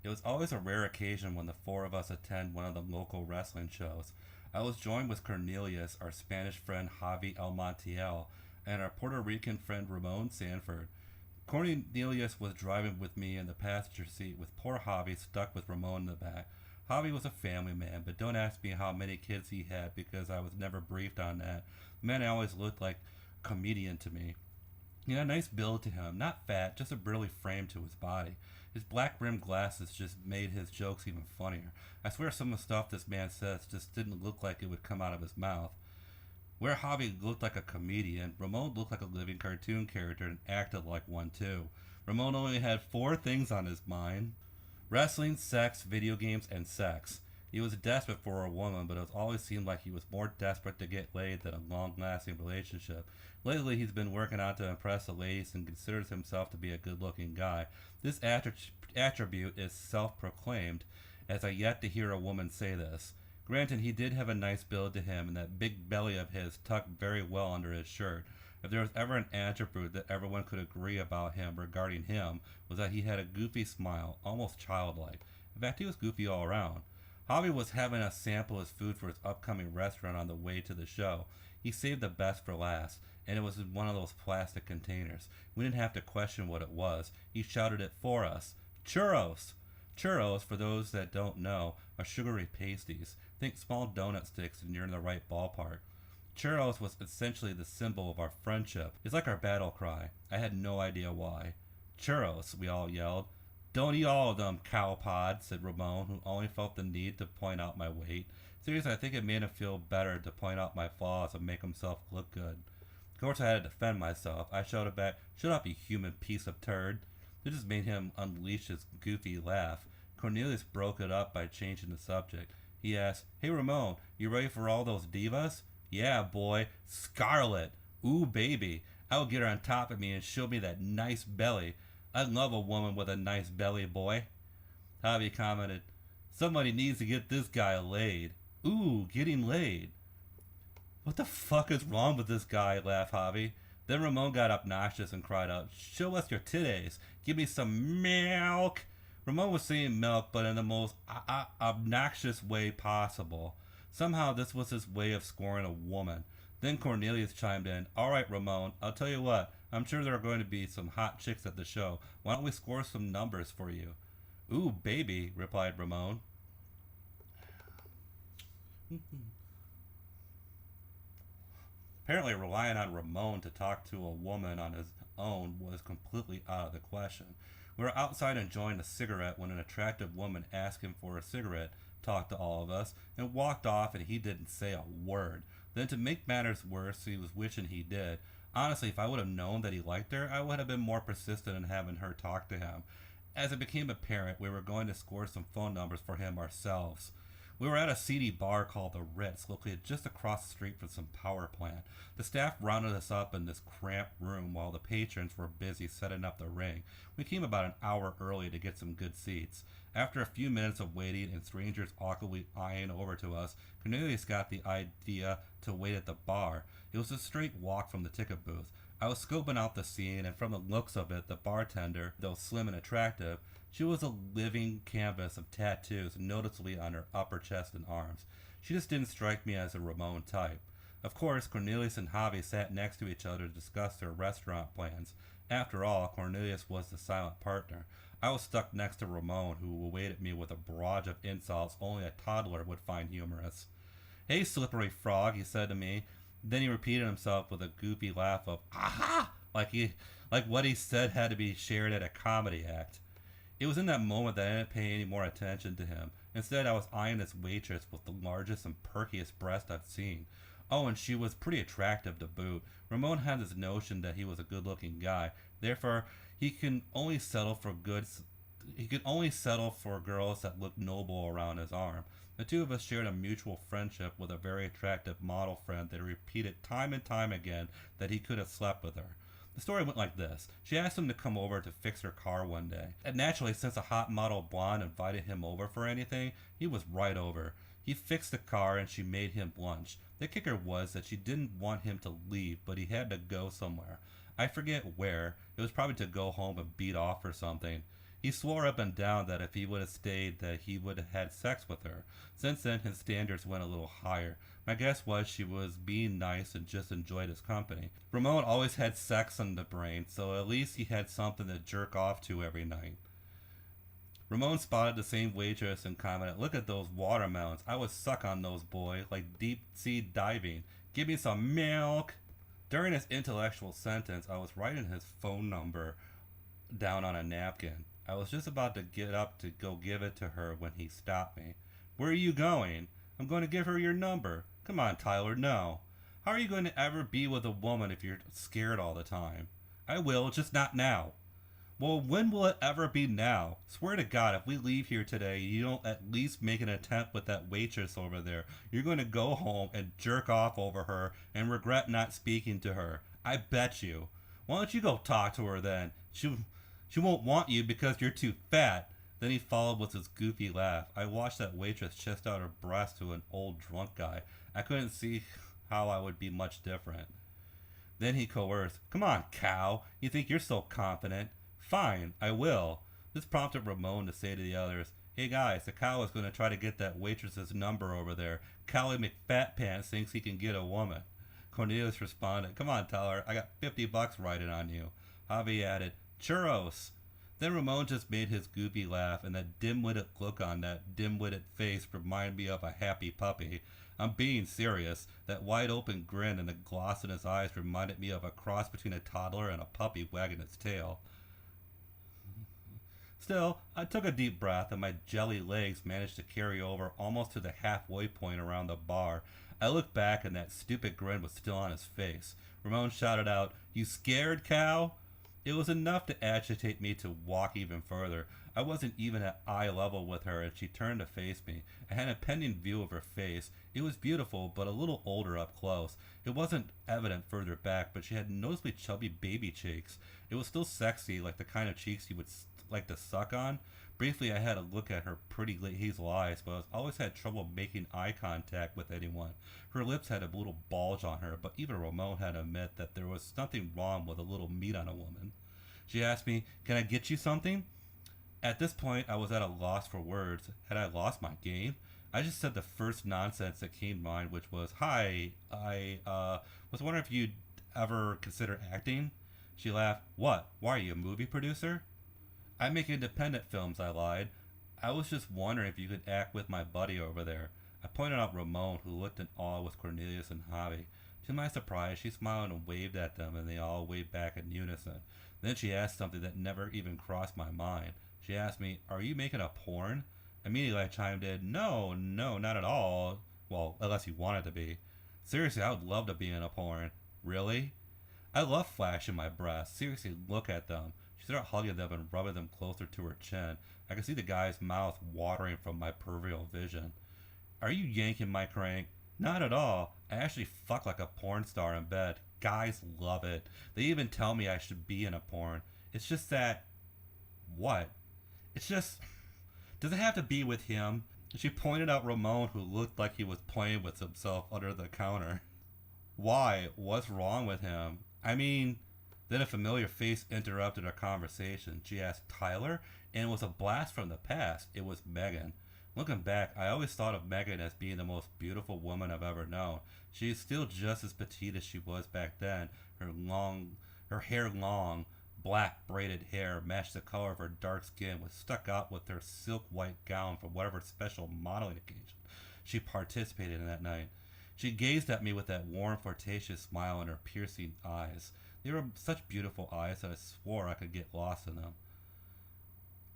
It was always a rare occasion when the four of us attend one of the local wrestling shows. I was joined with Cornelius, our Spanish friend Javi El Montiel, and our Puerto Rican friend Ramon Sanford. Cornelius was driving with me in the passenger seat with poor Javi stuck with Ramon in the back. Javi was a family man, but don't ask me how many kids he had because I was never briefed on that. The man always looked like a comedian to me. He had a nice build to him, not fat, just a burly frame to his body. His black rimmed glasses just made his jokes even funnier. I swear some of the stuff this man says just didn't look like it would come out of his mouth. Where Javi looked like a comedian, Ramon looked like a living cartoon character and acted like one too. Ramon only had four things on his mind: wrestling, sex, video games, and sex. He was desperate for a woman, but it always seemed like he was more desperate to get laid than a long-lasting relationship. Lately, he's been working out to impress the ladies and considers himself to be a good-looking guy. This attribute is self-proclaimed, as I yet to hear a woman say this. Granted, he did have a nice build to him, and that big belly of his tucked very well under his shirt. If there was ever an attribute that everyone could agree about him regarding him, was that he had a goofy smile, almost childlike. In fact, he was goofy all around. Javi was having us sample his food for his upcoming restaurant on the way to the show. He saved the best for last, and it was in one of those plastic containers. We didn't have to question what it was. He shouted it for us. Churros! Churros, for those that don't know, are sugary pasties. Think small donut sticks and you're in the right ballpark. Churros was essentially the symbol of our friendship. It's like our battle cry. I had no idea why. Churros, we all yelled. Don't eat all of them, cowpod, said Ramon, who only felt the need to point out my weight. Seriously, I think it made him feel better to point out my flaws and make himself look good. Of course, I had to defend myself. I shouted back, "Shut up, you human piece of turd." This just made him unleash his goofy laugh. Cornelius broke it up by changing the subject. He asked, "Hey, Ramon, you ready for all those divas?" "Yeah, boy. Scarlet. Ooh, baby. I'll get her on top of me and show me that nice belly. I love a woman with a nice belly, boy." Javi commented, "Somebody needs to get this guy laid." "Ooh, getting laid." "What the fuck is wrong with this guy?" laughed Javi. Then Ramon got obnoxious and cried out, "Show us your titties. Give me some milk." Ramon was saying milk, but in the most obnoxious way possible. Somehow this was his way of scoring a woman. Then Cornelius chimed in, "All right, Ramon, I'll tell you what. I'm sure there are going to be some hot chicks at the show. Why don't we score some numbers for you?" "Ooh, baby," replied Ramon. Apparently, relying on Ramon to talk to a woman on his own was completely out of the question. We were outside enjoying a cigarette when an attractive woman asked him for a cigarette, talked to all of us, and walked off, and he didn't say a word. Then, to make matters worse, he was wishing he did. Honestly, if I would have known that he liked her, I would have been more persistent in having her talk to him. As it became apparent, we were going to score some phone numbers for him ourselves. We were at a seedy bar called the Ritz, located just across the street from some power plant. The staff rounded us up in this cramped room while the patrons were busy setting up the ring. We came about an hour early to get some good seats. After a few minutes of waiting and strangers awkwardly eyeing over to us, Cornelius got the idea to wait at the bar. It was a straight walk from the ticket booth. I was scoping out the scene, and from the looks of it, the bartender, though slim and attractive, she was a living canvas of tattoos noticeably on her upper chest and arms. She just didn't strike me as a Ramon type. Of course, Cornelius and Javi sat next to each other to discuss their restaurant plans. After all, Cornelius was the silent partner. I was stuck next to Ramon, who awaited me with a barrage of insults only a toddler would find humorous. "Hey, slippery frog," he said to me. Then he repeated himself with a goofy laugh of "aha!" like what he said had to be shared at a comedy act. It was in that moment that I didn't pay any more attention to him. Instead, I was eyeing this waitress with the largest and perkiest breast I've seen. Oh, and she was pretty attractive to boot. Ramon had this notion that he was a good-looking guy. Therefore, he could only settle for girls that looked noble around his arm. The two of us shared a mutual friendship with a very attractive model friend that repeated time and time again that he could have slept with her. The story went like this. She asked him to come over to fix her car one day. And naturally, since a hot model blonde invited him over for anything, he was right over. He fixed the car and she made him lunch. The kicker was that she didn't want him to leave, but he had to go somewhere. I forget where. It was probably to go home and beat off or something. He swore up and down that if he would have stayed that he would have had sex with her. Since then his standards went a little higher. My guess was she was being nice and just enjoyed his company. Ramon always had sex on the brain, so at least he had something to jerk off to every night. Ramon spotted the same waitress and commented, "Look at those watermelons. I would suck on those, boy, like deep sea diving. Give me some milk." During his intellectual sentence, I was writing his phone number down on a napkin. I was just about to get up to go give it to her when he stopped me. "Where are you going?" "I'm going to give her your number." "Come on, Tyler, no. How are you going to ever be with a woman if you're scared all the time?" "I will, just not now." "Well, when will it ever be now? Swear to God, if we leave here today, you don't at least make an attempt with that waitress over there, you're going to go home and jerk off over her and regret not speaking to her. I bet you. Why don't you go talk to her then? She won't want you because you're too fat." Then he followed with his goofy laugh. I watched that waitress chest out her breast to an old drunk guy. I couldn't see how I would be much different. Then he coerced, "Come on, cow. You think you're so confident? Fine, I will." This prompted Ramon to say to the others, "Hey guys, the cow is going to try to get that waitress's number over there. Callie McFatpants thinks he can get a woman." Cornelius responded, "Come on, Tyler, I got $50 riding on you." Javi added, "Churros." Then Ramon just made his goofy laugh, and that dim-witted look on that dim-witted face reminded me of a happy puppy. I'm being serious. That wide-open grin and the gloss in his eyes reminded me of a cross between a toddler and a puppy wagging its tail. Still, I took a deep breath and my jelly legs managed to carry over almost to the halfway point around the bar. I looked back and that stupid grin was still on his face. Ramon shouted out, "You scared, cow?" It was enough to agitate me to walk even further. I wasn't even at eye level with her and she turned to face me. I had a pending view of her face. It was beautiful, but a little older up close. It wasn't evident further back, but she had noticeably chubby baby cheeks. It was still sexy, like the kind of cheeks you would like to suck on. Briefly, I had a look at her pretty hazel eyes, but I always had trouble making eye contact with anyone. Her lips had a little bulge on her, but even Ramon had to admit that there was nothing wrong with a little meat on a woman. She asked me, "Can I get you something?" At this point, I was at a loss for words. Had I lost my game? I just said the first nonsense that came to mind, which was, "Hi, I was wondering if you'd ever consider acting." She laughed. "What? Why, are you a movie producer?" "I make independent films," I lied. "I was just wondering if you could act with my buddy over there." I pointed out Ramon, who looked in awe with Cornelius and Javi. To my surprise, she smiled and waved at them, and they all waved back in unison. Then she asked something that never even crossed my mind. She asked me, "Are you making a porn?" Immediately I chimed in, No, not at all. Well, unless you want it to be." "Seriously, I would love to be in a porn." "Really?" "I love flashing my breasts. Seriously, look at them." She started hugging them and rubbing them closer to her chin. I could see the guy's mouth watering from my peripheral vision. "Are you yanking my crank?" "Not at all. I actually fuck like a porn star in bed. Guys love it. They even tell me I should be in a porn. It's just that..." "What?" "It's just... Does it have to be with him?" She pointed out Ramon, who looked like he was playing with himself under the counter. "Why? What's wrong with him?" "I mean..." Then a familiar face interrupted our conversation. She asked, "Tyler?" And it was a blast from the past. It was Megan. Looking back, I always thought of Megan as being the most beautiful woman I've ever known. She is still just as petite as she was back then. Her hair long, black braided hair matched the color of her dark skin, was stuck out with her silk white gown for whatever special modeling occasion she participated in that night. She gazed at me with that warm, flirtatious smile in her piercing eyes. They were such beautiful eyes that I swore I could get lost in them.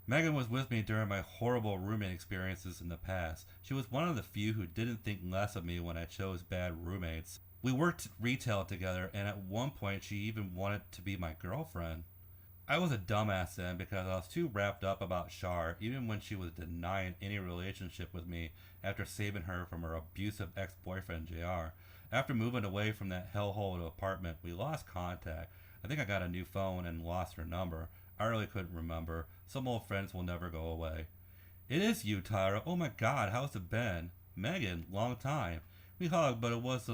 Megan was with me during my horrible roommate experiences in the past. She was one of the few who didn't think less of me when I chose bad roommates. We worked retail together, and at one point she even wanted to be my girlfriend. I was a dumbass then because I was too wrapped up about Shar, even when she was denying any relationship with me after saving her from her abusive ex-boyfriend JR. After moving away from that hellhole apartment, we lost contact. I think I got a new phone and lost her number. I really couldn't remember. Some old friends will never go away. "It is you, Tyra. Oh my God, how's it been?" "Megan, long time." We hugged, but it was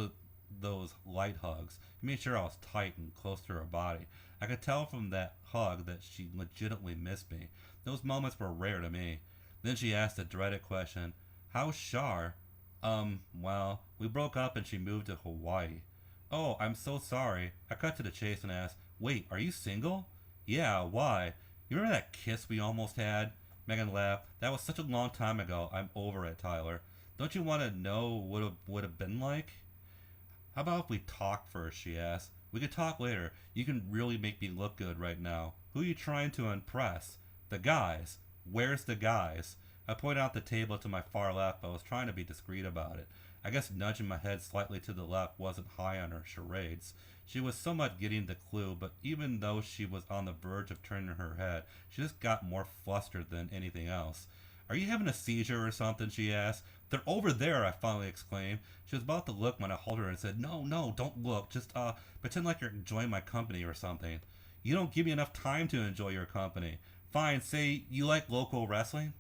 those light hugs. He made sure I was tight and close to her body. I could tell from that hug that she legitimately missed me. Those moments were rare to me. Then she asked the dreaded question, "How's Shar?" Well, we broke up and she moved to Hawaii. Oh, I'm so sorry. I cut to the chase and asked, "Wait, are you single?" "Yeah, why? You remember that kiss we almost had?" Megan laughed. "That was such a long time ago. I'm over it, Tyler. Don't you want to know what it would have been like?" "How about if we talk first?" she asked. "We could talk later. You can really make me look good right now. Who are you trying to impress?" "The guys." "Where's the guys?" I pointed out the table to my far left, but was trying to be discreet about it. I guess nudging my head slightly to the left wasn't high on her charades. She was somewhat getting the clue, but even though she was on the verge of turning her head, she just got more flustered than anything else. "Are you having a seizure or something?" she asked. "They're over there," I finally exclaimed. She was about to look when I held her and said, "No, no, don't look. Just, pretend like you're enjoying my company or something." "You don't give me enough time to enjoy your company." "Fine, say you like local wrestling?"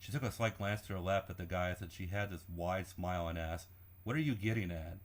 She took a slight glance to her left at the guys and she had this wide smile and asked, "What are you getting at?"